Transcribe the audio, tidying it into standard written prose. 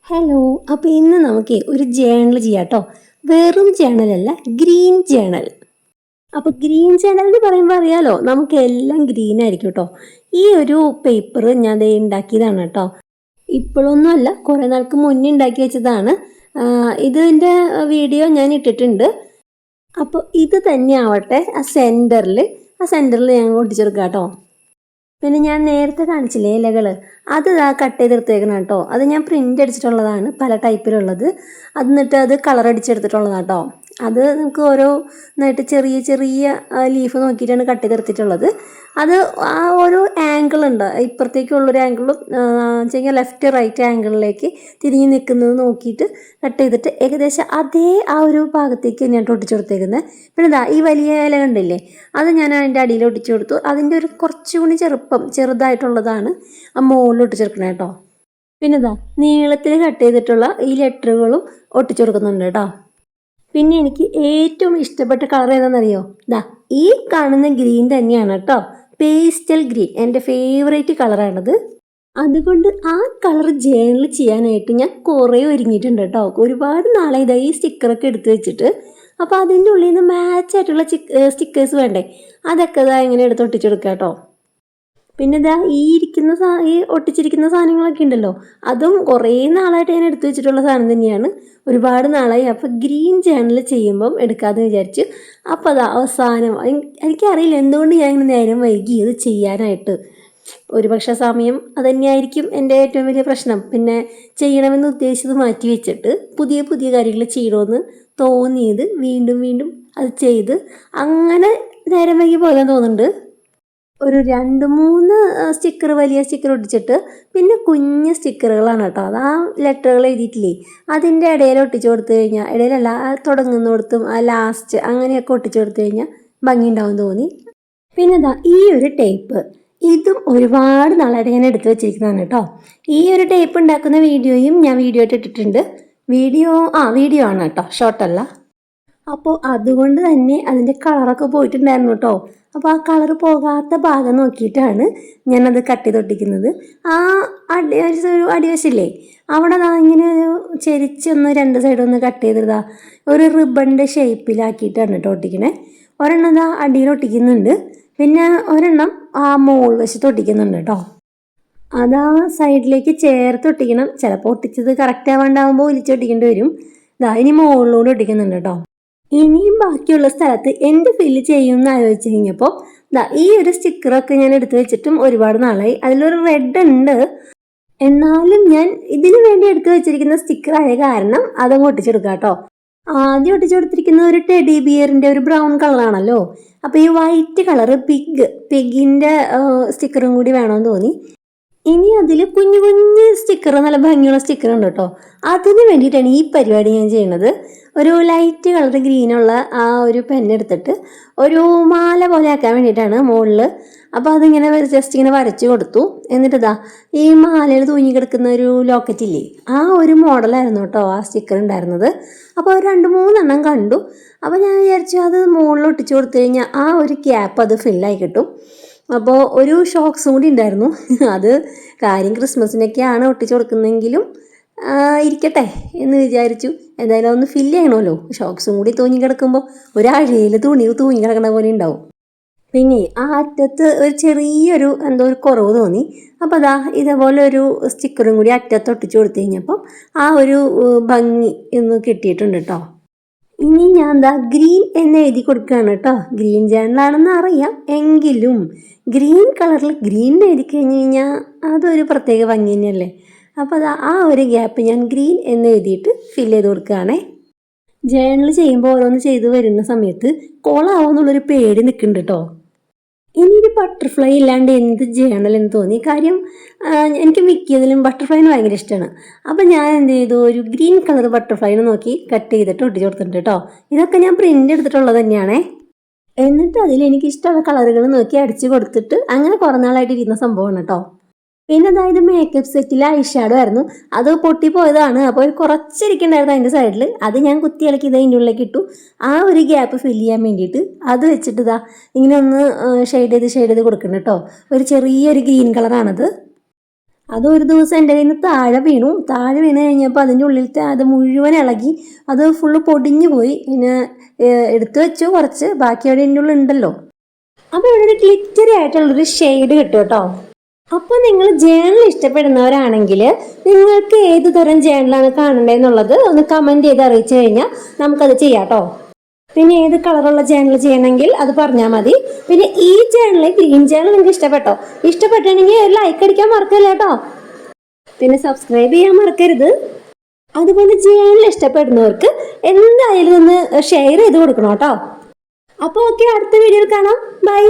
Hello. അപ്പോൾ ഇന്ന് നമുക്ക് ഒരു ജേണൽ ചെയ്യാം കേട്ടോ. വെറും ജേണലല്ല, ഗ്രീൻ ജേണൽ. അപ്പോൾ ഗ്രീൻ ജേണൽ എന്ന് പറയുമ്പോൾ അറിയാലോ, നമുക്ക് എല്ലാം ഗ്രീൻ ആയിരിക്കും കേട്ടോ. ഈ ഒരു പേപ്പർ ഞാൻ ദേ ഉണ്ടാക്കിയതാണ് കേട്ടോ. ഇപ്പോഴൊന്നും അല്ല, കുറേ നാൾക്ക് മുന്നേ ഉണ്ടാക്കി വെച്ചതാണ്. ഇതിൻ്റെ വീഡിയോ ഞാൻ ഇട്ടിട്ടുണ്ട്. അപ്പോൾ ഇത് തന്നെ ആവട്ടെ ആ സെൻറ്ററിൽ ഞാൻ ഒട്ടിച്ചെടുക്കാം കേട്ടോ. പിന്നെ ഞാൻ നേരത്തെ കാണിച്ചില്ലേ ഇലകൾ, അത് കട്ട് ചെയ്തെടുത്തേക്കണം കേട്ടോ. അത് ഞാൻ പ്രിൻ്റ് അടിച്ചിട്ടുള്ളതാണ്, പല ടൈപ്പിലുള്ളത്. എന്നിട്ട് അത് കളർ അടിച്ചെടുത്തിട്ടുള്ളതാണ് കേട്ടോ. അത് നമുക്ക് ഓരോന്നായിട്ട് ചെറിയ ചെറിയ ലീഫ് നോക്കിയിട്ടാണ് കട്ട് ചെയ്തെടുത്തിട്ടുള്ളത്. അത് ആ ഓരോ ആംഗിൾ ഉണ്ട്, ഇപ്പുറത്തേക്കുള്ളൊരു ആംഗിളും വെച്ചാൽ ലെഫ്റ്റ് റൈറ്റ് ആംഗിളിലേക്ക് തിരിഞ്ഞ് നിൽക്കുന്നത് നോക്കിയിട്ട് കട്ട് ചെയ്തിട്ട് ഏകദേശം അതേ ആ ഒരു ഭാഗത്തേക്ക് തന്നെയാണ് ഒട്ടിച്ചു കൊടുത്തേക്കുന്നത്. പിന്നെ ഈ വലിയ ഇല കണ്ടില്ലേ, അത് ഞാൻ അതിൻ്റെ അടിയിൽ ഒട്ടിച്ചു കൊടുത്തു. അതിൻ്റെ ഒരു കുറച്ചുകൂടി ചെറുതായിട്ടുള്ളതാണ് ആ മുകളിൽ ഒട്ടിച്ചെടുക്കണേ കേട്ടോ. പിന്നെ നീളത്തിൽ കട്ട് ചെയ്തിട്ടുള്ള ഈ ലെറ്ററുകളും ഒട്ടിച്ചു കൊടുക്കുന്നുണ്ട് കേട്ടോ. പിന്നെ എനിക്ക് ഏറ്റവും ഇഷ്ടപ്പെട്ട കളർ ഏതാണെന്നറിയോ? ഈ കാണുന്ന ഗ്രീൻ തന്നെയാണ് കേട്ടോ. പേസ്റ്റൽ ഗ്രീൻ എൻ്റെ ഫേവറേറ്റ് കളറാണത്. അതുകൊണ്ട് ആ കളർ ജേണൽ ചെയ്യാനായിട്ട് ഞാൻ കുറേ ഒരുങ്ങിയിട്ടുണ്ട് കേട്ടോ. ഒരുപാട് നാളെ ഈ സ്റ്റിക്കറൊക്കെ എടുത്ത് വെച്ചിട്ട്. അപ്പോൾ അതിൻ്റെ ഉള്ളിൽ നിന്ന് മാച്ചായിട്ടുള്ള സ്റ്റിക്കേഴ്സ് വേണ്ടേ, അതൊക്കെ ഇങ്ങനെ എടുത്ത് ഒട്ടിച്ചെടുക്കാം കേട്ടോ. പിന്നെ ഈ ഒട്ടിച്ചിരിക്കുന്ന സാധനങ്ങളൊക്കെ ഉണ്ടല്ലോ, അതും കുറേ നാളായിട്ട് ഞാൻ എടുത്തു വെച്ചിട്ടുള്ള സാധനം തന്നെയാണ്. ഒരുപാട് നാളായി. അപ്പോൾ ഗ്രീൻ ജേണൽ ചെയ്യുമ്പം എടുക്കാമെന്ന് വിചാരിച്ചു. അപ്പോൾ അവസാനം എനിക്കറിയില്ല എന്തുകൊണ്ട് ഞാൻ ഇങ്ങനെ നേരം വൈകി ഇത് ചെയ്യാനായിട്ട്. ഒരുപക്ഷെ സമയം അതുതന്നെയായിരിക്കും എൻ്റെ ഏറ്റവും വലിയ പ്രശ്നം. പിന്നെ ചെയ്യണമെന്ന് ഉദ്ദേശിച്ചത് മാറ്റി വെച്ചിട്ട് പുതിയ പുതിയ കാര്യങ്ങൾ ചെയ്യണമെന്ന് തോന്നിയത് വീണ്ടും വീണ്ടും അത് ചെയ്ത് അങ്ങനെ നേരം വൈകി പോകാൻ തോന്നുന്നുണ്ട്. ഒരു 2-3 സ്റ്റിക്കർ, വലിയ സ്റ്റിക്കർ ഒട്ടിച്ചിട്ട് പിന്നെ കുഞ്ഞ് സ്റ്റിക്കറുകളാണ് കേട്ടോ. അത് ആ ലെറ്ററുകൾ എഴുതിയിട്ടില്ലേ, അതിൻ്റെ ഇടയിൽ ഒട്ടിച്ചു കൊടുത്തു കഴിഞ്ഞാൽ, ഇടയിലല്ല, തുടങ്ങുന്നിടത്തും ആ ലാസ്റ്റ് അങ്ങനെയൊക്കെ ഒട്ടിച്ചു കൊടുത്തു കഴിഞ്ഞാൽ ഭംഗി ഉണ്ടാവും തോന്നി. പിന്നെ ഈ ഒരു ടേപ്പ്, ഇതും ഒരുപാട് നാളായിട്ട് ഞാൻ എടുത്തു വെച്ചിരിക്കുന്നതാണ് കേട്ടോ. ഈ ഒരു ടേപ്പ് ഉണ്ടാക്കുന്ന വീഡിയോയും ഞാൻ വീഡിയോ ഇട്ടിട്ടുണ്ട്. വീഡിയോ ആണ് കേട്ടോ, ഷോർട്ടല്ല. അപ്പോൾ അതുകൊണ്ട് തന്നെ അതിൻ്റെ കളറൊക്കെ പോയിട്ടുണ്ടായിരുന്നു കേട്ടോ. അപ്പോൾ ആ കളർ പോകാത്ത ഭാഗം നോക്കിയിട്ടാണ് ഞാനത് കട്ട് ചെയ്തൊട്ടിക്കുന്നത്. ആ അടിവശില്ലേ, അവിടെ ഇങ്ങനെ ചെരിച്ചൊന്ന് 2 സൈഡൊന്ന് കട്ട് ചെയ്തതാ ഒരു റിബണിൻ്റെ ഷേപ്പിലാക്കിയിട്ടാണ് കേട്ടോ ഒട്ടിക്കണേ. ഒരെണ്ണം അടിയിൽ ഒട്ടിക്കുന്നുണ്ട്, പിന്നെ ഒരെണ്ണം ആ മോൾ വശത്ത് ഒട്ടിക്കുന്നുണ്ട് കേട്ടോ. അതാ സൈഡിലേക്ക് ചേർത്ത് ഒട്ടിക്കണം. ചിലപ്പോൾ ഒട്ടിച്ചത് കറക്റ്റ് ആവാണ്ടാവുമ്പോൾ ഒലിച്ചൊട്ടിക്കേണ്ടി വരും. ഇനി മുകളിലൂടെ ഒട്ടിക്കുന്നുണ്ട് കേട്ടോ. ഇനിയും ബാക്കിയുള്ള സ്ഥലത്ത് എന്ത് ഫില്ല് ചെയ്യും എന്ന് ആലോചിച്ച് കഴിഞ്ഞപ്പോൾ ഈ ഒരു സ്റ്റിക്കറൊക്കെ ഞാൻ എടുത്തു വെച്ചിട്ടും ഒരുപാട് നാളായി. അതിലൊരു റെഡ് ഉണ്ട്, എന്നാലും ഞാൻ ഇതിനു വേണ്ടി എടുത്തു വെച്ചിരിക്കുന്ന സ്റ്റിക്കർ ആയ കാരണം അതങ്ങ് ഒട്ടിച്ചെടുക്കാം കേട്ടോ. ആദ്യം ഒട്ടിച്ചു കൊടുത്തിരിക്കുന്ന ഒരു ടെഡി ബിയറിൻ്റെ ഒരു ബ്രൗൺ കളറാണല്ലോ. അപ്പോൾ ഈ വൈറ്റ് കളറ് പിഗിൻ്റെ സ്റ്റിക്കറും കൂടി വേണമെന്ന് തോന്നി. ഇനി അതിൽ കുഞ്ഞു കുഞ്ഞ് സ്റ്റിക്കർ, നല്ല ഭംഗിയുള്ള സ്റ്റിക്കർ ഉണ്ട് കേട്ടോ. അതിന് വേണ്ടിയിട്ടാണ് ഈ പരിപാടി ഞാൻ ചെയ്യുന്നത്. ഒരു ലൈറ്റ് കളർ ഗ്രീനുള്ള ആ ഒരു പെന്നെടുത്തിട്ട് ഒരു മാല പോലെ ആക്കാൻ വേണ്ടിയിട്ടാണ് മുകളിൽ. അപ്പോൾ അതിങ്ങനെ ജസ്റ്റ് ഇങ്ങനെ വരച്ച് കൊടുത്തു. എന്നിട്ട് ഈ മാലയിൽ തൂങ്ങി കിടക്കുന്ന ഒരു ലോക്കറ്റ് ഇല്ലേ, ആ ഒരു മോഡലായിരുന്നു കേട്ടോ ആ സ്റ്റിക്കർ ഉണ്ടായിരുന്നത്. അപ്പോൾ 2-3 എണ്ണം കണ്ടു. അപ്പോൾ ഞാൻ വിചാരിച്ചു അത് മുകളിൽ ഒട്ടിച്ചു കൊടുത്തു കഴിഞ്ഞാൽ ആ ഒരു ക്യാപ്പ് അത് ഫില്ലായി കിട്ടും. അപ്പോൾ ഒരു ഷോക്സും കൂടി ഉണ്ടായിരുന്നു. അത് കാര്യം ക്രിസ്മസിനൊക്കെയാണ് ഒട്ടിച്ചു കൊടുക്കുന്നതെങ്കിലും ഇരിക്കട്ടെ എന്ന് വിചാരിച്ചു. എന്തായാലും ഒന്ന് ഫില്ല് ചെയ്യണമല്ലോ. ഷോക്സും കൂടി തൂങ്ങി കിടക്കുമ്പോൾ ഒരാഴ്ചയിൽ തുണി തൂങ്ങി കിടക്കണ പോലെ ഉണ്ടാവും. പിന്നെ ആ അറ്റത്ത് ഒരു ചെറിയൊരു ഒരു കുറവ് തോന്നി. അപ്പോൾ ഇതേപോലെ ഒരു സ്റ്റിക്കറും കൂടി അറ്റത്ത് ഒട്ടിച്ചു കൊടുത്തു കഴിഞ്ഞപ്പം ആ ഒരു ഭംഗി ഒന്ന് കിട്ടിയിട്ടുണ്ട് കേട്ടോ. ഇനി ഞാൻ ഗ്രീൻ എന്ന് എഴുതി കൊടുക്കുകയാണ് കേട്ടോ. ഗ്രീൻ ജേണലാണെന്ന് അറിയാം, എങ്കിലും ഗ്രീൻ കളറിൽ ഗ്രീൻ എഴുതി കഴിഞ്ഞ് കഴിഞ്ഞാൽ അതൊരു പ്രത്യേക ഭംഗി തന്നെയല്ലേ. അപ്പോൾ ആ ഒരു ഗ്യാപ്പ് ഞാൻ ഗ്രീൻ എന്ന് എഴുതിയിട്ട് ഫില്ല് ചെയ്ത് കൊടുക്കുകയാണേ. ജേണൽ ചെയ്യുമ്പോൾ ഓരോന്ന് ചെയ്ത് വരുന്ന സമയത്ത് കോളാവുമെന്നുള്ളൊരു പേടി നിൽക്കുന്നുണ്ട് കേട്ടോ. ഇനിയൊരു ബട്ടർഫ്ലൈ ഇല്ലാണ്ട് എന്ത് ജേണൽ എന്ന് തോന്നി. കാര്യം എനിക്ക് മിക്കതിലും ബട്ടർഫ്ലൈന് ഭയങ്കര ഇഷ്ടമാണ്. അപ്പോൾ ഞാൻ എന്ത് ചെയ്തു, ഒരു ഗ്രീൻ കളർ ബട്ടർഫ്ലൈനെ നോക്കി കട്ട് ചെയ്തിട്ട് ഒട്ടിച്ചു കൊടുത്തിട്ടുണ്ട് കേട്ടോ. ഇതൊക്കെ ഞാൻ പ്രിൻ്റ് എടുത്തിട്ടുള്ളത് തന്നെയാണേ. എന്നിട്ട് അതിൽ എനിക്ക് ഇഷ്ടമുള്ള കളറുകൾ നോക്കി അടിച്ച് കൊടുത്തിട്ട് അങ്ങനെ കുറേ നാളായിട്ട് ഇരിക്കുന്ന സംഭവമാണ് കേട്ടോ. പിന്നെ ഇത് മേക്കപ്പ് സെറ്റിൽ ഐഷാഡോ ആയിരുന്നു. അത് പൊട്ടിപ്പോയതാണ്. അപ്പോൾ കുറച്ചിരിക്കണ്ടായിരുന്നു അതിൻ്റെ സൈഡിൽ. അത് ഞാൻ കുത്തി ഇളക്കി അതിൻ്റെ ഉള്ളിലേക്ക് ഇട്ടു. ആ ഒരു ഗ്യാപ്പ് ഫില്ല് ചെയ്യാൻ വേണ്ടിയിട്ട് അത് വെച്ചിട്ട് ഇങ്ങനെ ഒന്ന് ഷെയ്ഡ് ചെയ്ത് കൊടുക്കണം കേട്ടോ. ഒരു ചെറിയൊരു ഗ്രീൻ കളറാണത്. അത് ഒരു ദിവസം എൻ്റെ കയ്യിൽ നിന്ന് താഴെ വീണ് കഴിഞ്ഞപ്പോൾ അതിൻ്റെ ഉള്ളിലത്തെ അത് മുഴുവൻ ഇളകി അത് ഫുള്ള് പൊടിഞ്ഞു പോയി. പിന്നെ എടുത്തു വെച്ചു കുറച്ച്, ബാക്കി അവിടെ എൻ്റെ ഉള്ളിൽ ഉണ്ടല്ലോ. അപ്പോൾ ഇവിടെ ഒരു ഗ്ലിറ്ററി ആയിട്ടുള്ളൊരു ഷെയ്ഡ് കിട്ടും കേട്ടോ. അപ്പോൾ നിങ്ങൾ ജേണൽ ഇഷ്ടപ്പെടുന്നവരാണെങ്കിൽ നിങ്ങൾക്ക് ഏത് തരം ജേണലാണ് കാണേണ്ടതെന്നുള്ളത് ഒന്ന് കമൻറ്റ് ചെയ്ത് അറിയിച്ചു കഴിഞ്ഞാൽ നമുക്കത് ചെയ്യാം കേട്ടോ. പിന്നെ ഏത് കളറുള്ള ജേണൽ ചെയ്യണമെങ്കിൽ അത് പറഞ്ഞാൽ മതി. പിന്നെ ഈ ജേണൽ, ഗ്രീൻ ജേണൽ നിങ്ങൾക്ക് ഇഷ്ടപ്പെട്ടിട്ടുണ്ടെങ്കിൽ ഒരു ലൈക്ക് അടിക്കാൻ മറക്കല്ല കേട്ടോ. പിന്നെ സബ്സ്ക്രൈബ് ചെയ്യാൻ മറക്കരുത്. അതുപോലെ ജേണൽ ഇഷ്ടപ്പെടുന്നവർക്ക് എന്തായാലും ഒന്ന് ഷെയർ ചെയ്ത് കൊടുക്കണം കേട്ടോ. അപ്പോൾ ഓക്കെ, അടുത്ത വീഡിയോയിൽ കാണാം. ബൈ.